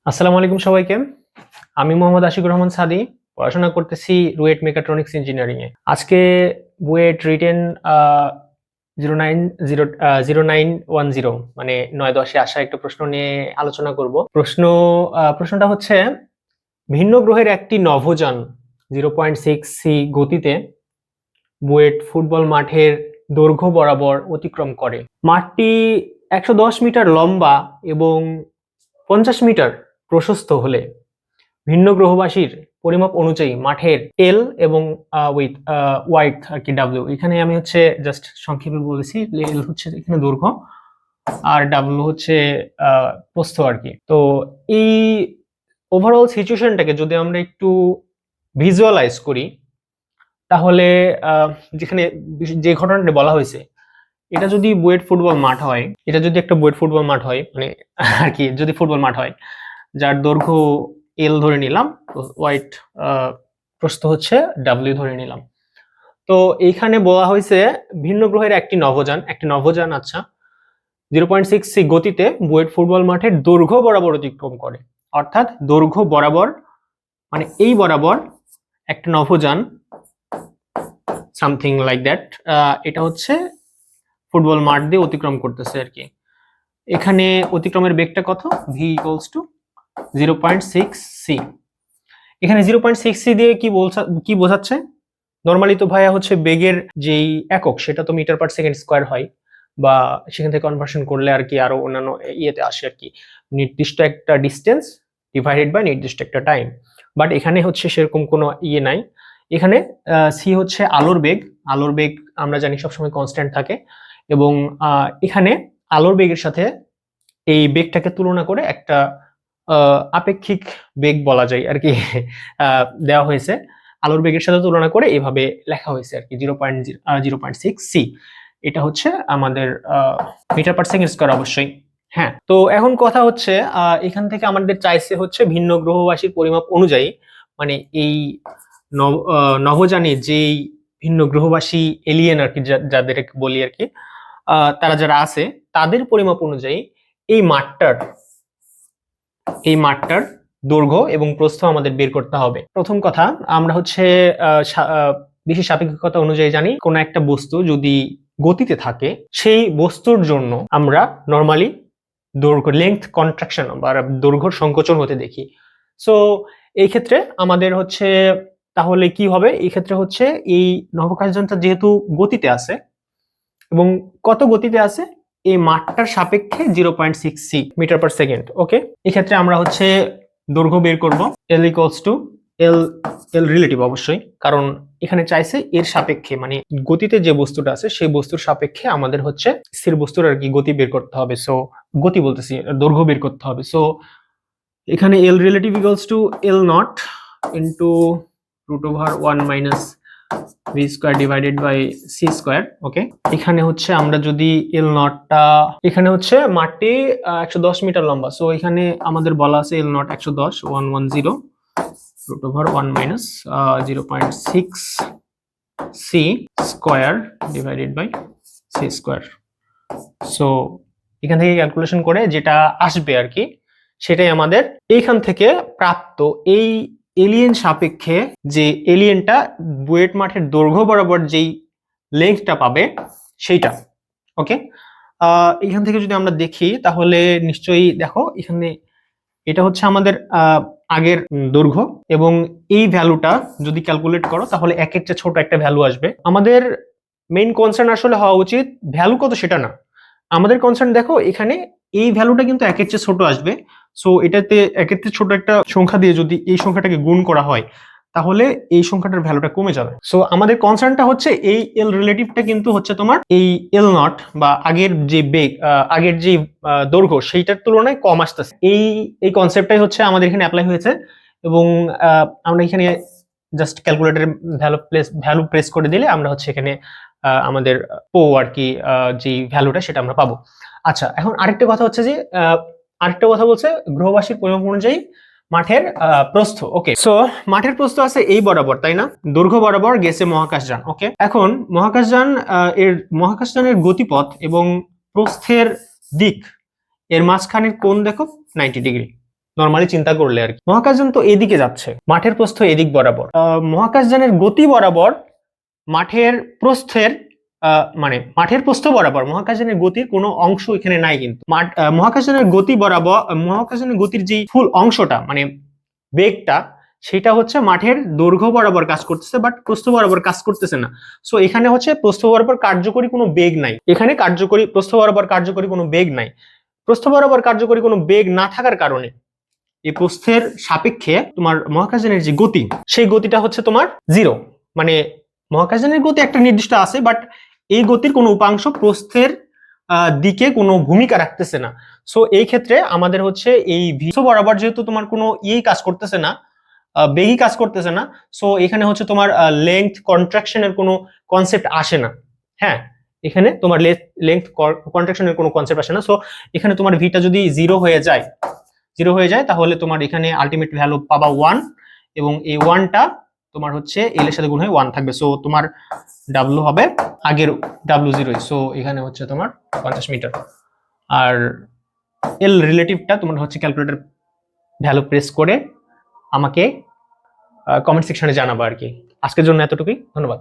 আসসালামু আলাইকুম সবাইকে। আমি মোহাম্মদ আশিকুর রহমান সাদি, পড়াশোনা করতেছি রুয়েট মেকাট্রনিক্স ইঞ্জিনিয়ারিং এ। আজকে বুয়েট রিটেন 0910 মানে 9-10-এ আসা একটা প্রশ্ন নিয়ে আলোচনা করব। প্রশ্নটা হচ্ছে, ভিন্ন গ্রহের একটি নভোযান 0.6 সি গতিতে বুয়েট ফুটবল মাঠের দৈর্ঘ্য বরাবর অতিক্রম করে। মাঠটি 110 মিটার লম্বা এবং 50 মিটার প্রশস্ত হলে ভিন্ন গ্রহবাসীর পরিমাপ অনুযায়ী মাঠের এল এবং উইথ ওয়াইড আর কি ডাব্লিউ, এখানে আমি হচ্ছে জাস্ট সংক্ষেপে বলেছি। এল হচ্ছে এখানে দৈর্ঘ্য আর ডাব্লিউ হচ্ছে প্রস্থ আর কি। তো এই ওভারঅল সিচুয়েশনটাকে যদি আমরা একটু ভিজুয়ালাইজ করি, তাহলে যেখানে যে ঘটনাটা বলা হয়েছে, এটা যদি বুয়েট ফুটবল মাঠ হয়, এটা যদি একটা বুয়েট ফুটবল মাঠ হয়, মানে আর কি যদি ফুটবল মাঠ হয় যার দৈর্ঘ্য এল ধরে নিলাম, ওয়াইড প্রস্থ হচ্ছে ডাব্লিউ ধরে নিলাম। তো এইখানে বলা হয়েছে ভিন্ন গ্রহের একটি নভোযান আচ্ছা 0.6 গতিতে বুয়েট ফুটবল মাঠের দৈর্ঘ্য বরাবর অতিক্রম করে। অর্থাৎ দৈর্ঘ্য বরাবর মানে এই বরাবর একটা নভোযান, সামথিং লাইক দ্যাট, এটা হচ্ছে ফুটবল মাঠ দিয়ে অতিক্রম করতেছে আর কি। এখানে অতিক্রমের বেগটা কত? V equals to 0.6 C. এখানে 0.6 সি দিয়ে কি বোঝাচ্ছে? নর্মালি তো ভাইয়া হচ্ছে বেগের যেই একক সেটা তো মিটার পার সেকেন্ড স্কোয়ার হয়, বা সেখান থেকে কনভার্সন করলে আর কি আরো অন্যান্য ইয়েতে আসে আর কি, নির্দিষ্ট একটা ডিস্টেন্স ডিভাইডেড বাই নির্দিষ্ট একটা টাইম। বাট এখানে হচ্ছে সেরকম কোনো ইয়ে নাই। এখানে সি হচ্ছে আলোর বেগ আমরা জানি সবসময় কনস্ট্যান্ট থাকে, এবং এখানে আলোর বেগের সাথে এই বেগটাকে তুলনা করে একটা আপেক্ষিক বেগ বলা যায় আর কি দেওয়া হয়েছে। আলোর বেগের সাথে তুলনা করে এভাবে লেখা হয়েছে আর কি 0.6 সি। এটা হচ্ছে আমাদের মিটার পার সেকেন্ড স্কয়ার অবশ্যই। হ্যাঁ, তো এখন কথা হচ্ছে এখান থেকে আমাদের চাইছে হচ্ছে ভিন্ন গ্রহবাসীর পরিমাপ অনুযায়ী, মানে এই নভোযানে যেই ভিন্ন গ্রহবাসী এলিয়েন আর কি যাদের বলি আর কি, তারা যারা আছে তাদের পরিমাপ অনুযায়ী এই মাঠটার দৈর্ঘ্য এবং প্রস্থ আমাদের বের করতে হবে। প্রথম কথা, আমরা হচ্ছে বিশেষ সাপেক্ষিকতা অনুযায়ী জানি কোন একটা বস্তু যদি গতিতে থাকে সেই বস্তুর জন্য আমরা নর্মালি দৈর্ঘ্য লেংথ কন্ট্রাকশন বা দৈর্ঘ্য সংকোচন হতে দেখি। সো এই ক্ষেত্রে আমাদের হচ্ছে তাহলে কি হবে? এই ক্ষেত্রে হচ্ছে এই নভোযানটা যেহেতু গতিতে আছে, এবং কত গতিতে আছে? এই মাঠটার সাপেক্ষে 0.6 মিটার পার সেকেন্ড। ওকে, এক্ষেত্রে আমরা হচ্ছে দৈর্ঘ্য বের করব। এল ইকুয়ালস টু এল রিলেটিভ অবশ্যই, কারণ এখানে চাইছে এর সাপেক্ষে, মানে গতিতে যে বস্তুটা আছে সেই বস্তুর সাপেক্ষে আমাদের হচ্ছে স্থির বস্তুর আর কি গতি বের করতে হবে। সো গতি বলতেছি, দৈর্ঘ্য বের করতে হবে। সো এখানে L relative equals to L not into √1 minus V square divided by C square. Okay, এখানে হচ্ছে আমরা যদি এল নটটা, এখানে হচ্ছে মাঠটি 110 মিটার লম্বা, সো এখানে আমাদের বলা আছে L not 110 110 √1 minus 0.6 C square divided by C square. So এখান থেকে ক্যালকুলেশন করে যেটা আসবে আর কি, সেটাই আমাদের এইখান থেকে প্রাপ্ত এই এলিয়েন সাপেক্ষে যে এলিয়েনটা বুয়েট মাঠের দৈর্ঘ্য বরাবর যেই লেন্থটা পাবে সেইটা। ওকে, এখান থেকে যদি আমরা দেখি তাহলে নিশ্চয়ই দেখো এখানে এটা হচ্ছে আমাদের আগের দৈর্ঘ্য, এবং এই ভ্যালুটা যদি ক্যালকুলেট করো তাহলে এক একটা ছোট একটা ভ্যালু আসবে। আমাদের মেইন কনসার্ন আসলে হওয়া উচিত ভ্যালু কত সেটা না, আমাদের কনসার্ন দেখো এখানে এই ভ্যালুটা কিন্তু একের চেয়ে ছোট আসবে। সো এটাতে একের চেয়ে ছোট একটা সংখ্যা দিয়ে যদি এই সংখ্যাটাকে গুণ করা হয় তাহলে এই সংখ্যাটার ভ্যালুটা কমে যাবে। সো আমাদের কনসার্নটা হচ্ছে এই এল রিলেটিভটা কিন্তু হচ্ছে তোমার এই এল নট বা আগের যে বেগ, আগের যে দৈর্ঘ্য সেইটার তুলনায় কম আসতেছে। এই কনসেপ্টটাই হচ্ছে আমাদের এখানে অ্যাপ্লাই হয়েছে, এবং আমরা এখানে জাস্ট ক্যালকুলেটরের ভ্যালু প্রেস করে দিলে আমরা হচ্ছে এখানে আমাদের আর কি যে ভ্যালুটা সেটা আমরা পাবো। আচ্ছা, এখন আরেকটা কথা হচ্ছে যে আরেকটা কথা বলছে গ্রহবাসীর পরিমাপ অনুযায়ী মাঠের প্রস্থ। ওকে, সো মাঠের প্রস্থ আছে এই বরাবর, তাই না? দৈর্ঘ্য বরাবর গেছে মহাকাশযান। ওকে, এখন মহাকাশযানের গতিপথ এবং প্রস্থের দিক এর মাঝখানের কোণ দেখো 90 ডিগ্রি। নর্মালি চিন্তা করলে আর কি। মহাকাশযান তো এদিকে যাচ্ছে, মাঠের প্রস্থ এদিক বরাবর। মহাকাশযানের গতি বরাবর মাঠের প্রস্থের মানে মাঠের প্রস্থ বরাবর মহাকাশযানের গতির কোনো অংশ এখানে নাই, কিন্তু মহাকাশযানের গতি বরাবর মহাকাশযানের গতির যে ফুল অংশটা মানে বেগটা, সেটা হচ্ছে মাঠের দৈর্ঘ্য বরাবর কাজ করতেছে, বাট প্রস্থ বরাবর কাজ করতেছে না। সো এখানে হচ্ছে প্রস্থ বরাবর কার্যকরী কোনো বেগ নাই, এখানে প্রস্থ বরাবর কার্যকরী কোনো বেগ নাই। প্রস্থ বরাবর কার্যকরী কোনো বেগ না থাকার কারণে এই প্রস্থের সাপেক্ষে তোমার মহাকাশযানের যে গতি, সেই গতিটা হচ্ছে তোমার জিরো। মানে মহাকাশযানের গতি একটা নির্দিষ্ট আছে, বাট এই গতির কোনো উপাংশ প্রস্থের দিকে কোনো ভূমিকা রাখতেছে না। সো এই ক্ষেত্রে আমাদের হচ্ছে এই প্রস্থ বরাবর যেহেতু তোমার কোনো কাজ করতেছে না, বেগই কাজ করতেছে না, সো এখানে হচ্ছে তোমার লেংথ কন্ট্রাকশনের কোনো কনসেপ্ট আসে না। হ্যাঁ, এখানে তোমার লেংথ কন্ট্রাকশনের কোনো কনসেপ্ট আসে না। সো এখানে তোমার ভিটা যদি জিরো হয়ে যায় তাহলে তোমার এখানে আলটিমেট ভ্যালু পাবা 1, এবং এই 1টা তোমার হচ্ছে এল এর সাথে গুণ হয়ে 1 থাকবে। সো তোমার ডাব্লু হবে আগের W0, সো এখানে হচ্ছে তোমার 50 মিটার। আর এল রিলেটিভটা তোমার হচ্ছে ক্যালকুলেটর ভ্যালু প্রেস করে আমাকে কমেন্ট সেকশনে জানাবো আর কি। আজকের জন্য এতটুকুই, ধন্যবাদ।